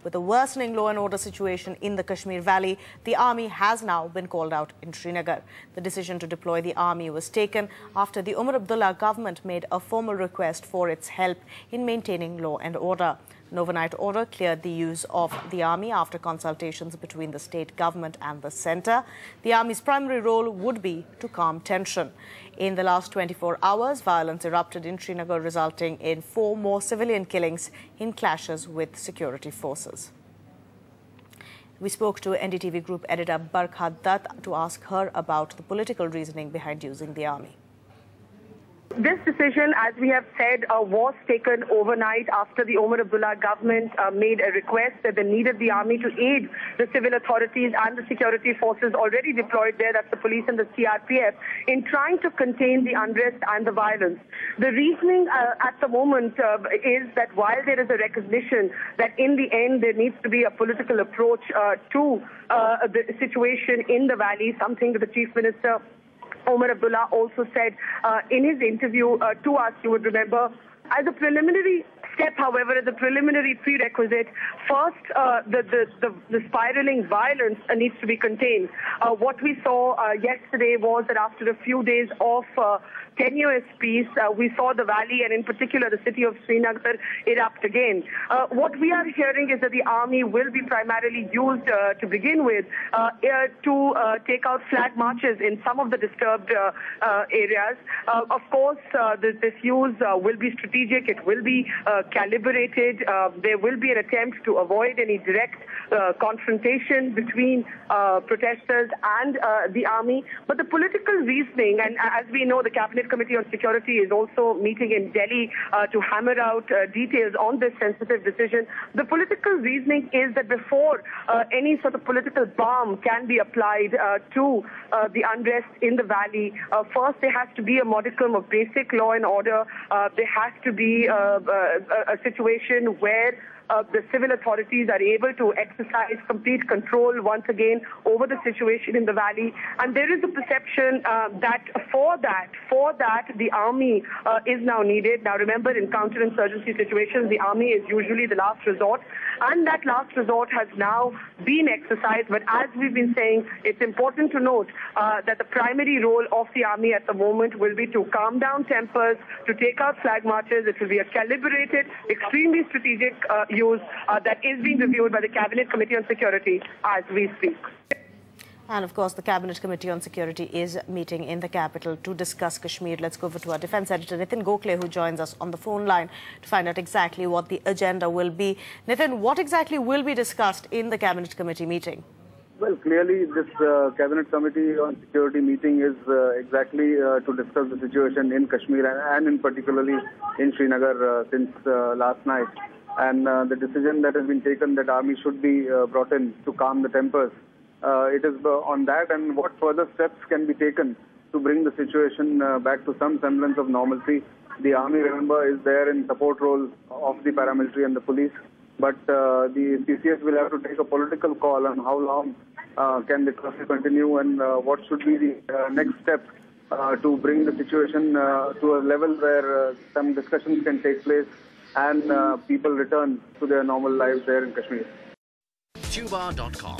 With a worsening law and order situation in the Kashmir Valley, the army has now been called out in Srinagar. The decision to deploy the army was taken after the Umar Abdullah government made a formal request for its help in maintaining law and order. An overnight order cleared the use of the army after consultations between the state government and the centre. The army's primary role would be to calm tension. In the last 24 hours, violence erupted in Srinagar, resulting in 4 more civilian killings in clashes with security forces. We spoke to NDTV Group editor Barkha Dutt to ask her about the political reasoning behind using the army. This decision, as we have said, was taken overnight after the Umar Abdullah government made a request that they needed the army to aid the civil authorities and the security forces already deployed there, that's the police and the CRPF, in trying to contain the unrest and the violence. The reasoning at the moment is that while there is a recognition that in the end there needs to be a political approach to the situation in the valley, something that the Chief Minister Umar Abdullah also said in his interview to us, you would remember, as a preliminary step, however, as a preliminary prerequisite, first the spiraling violence needs to be contained. What we saw yesterday was that after a few days of tenuous peace, we saw the valley and in particular the city of Srinagar erupt again. What we are hearing is that the army will be primarily used to begin with to take out flag marches in some of the disturbed areas. Of course, this use will be strategic, it will be calibrated. There will be an attempt to avoid any direct confrontation between protesters and the army. But the political reasoning, and as we know, the Cabinet Committee on Security is also meeting in Delhi to hammer out details on this sensitive decision. The political reasoning is that before any sort of political balm can be applied to the unrest in the valley, first there has to be a modicum of basic law and order. There has to be a situation where the civil authorities are able to exercise complete control once again over the situation in the valley. And there is a perception that for that the army is now needed. Now remember, in counterinsurgency situations, the army is usually the last resort, and that last resort has now been exercised. But as we've been saying, it's important to note that the primary role of the army at the moment will be to calm down tempers, to take out flag marches. It will be a calibrated, extremely strategic use that is being reviewed by the Cabinet Committee on Security as we speak. And of course, the Cabinet Committee on Security is meeting in the capital to discuss Kashmir. Let's go over to our defence editor, Nitin Gokhale, who joins us on the phone line to find out exactly what the agenda will be. Nitin, what exactly will be discussed in the Cabinet Committee meeting? Well, clearly this Cabinet Committee on Security meeting is exactly to discuss the situation in Kashmir and in particularly in Srinagar since last night. And the decision that has been taken that army should be brought in to calm the tempers. It is on that and what further steps can be taken to bring the situation back to some semblance of normalcy. The army, remember, is there in support role of the paramilitary and the police. But the PCS will have to take a political call on how long can the crisis continue and what should be the next step to bring the situation to a level where some discussions can take place and people return to their normal lives there in Kashmir. Tuba.com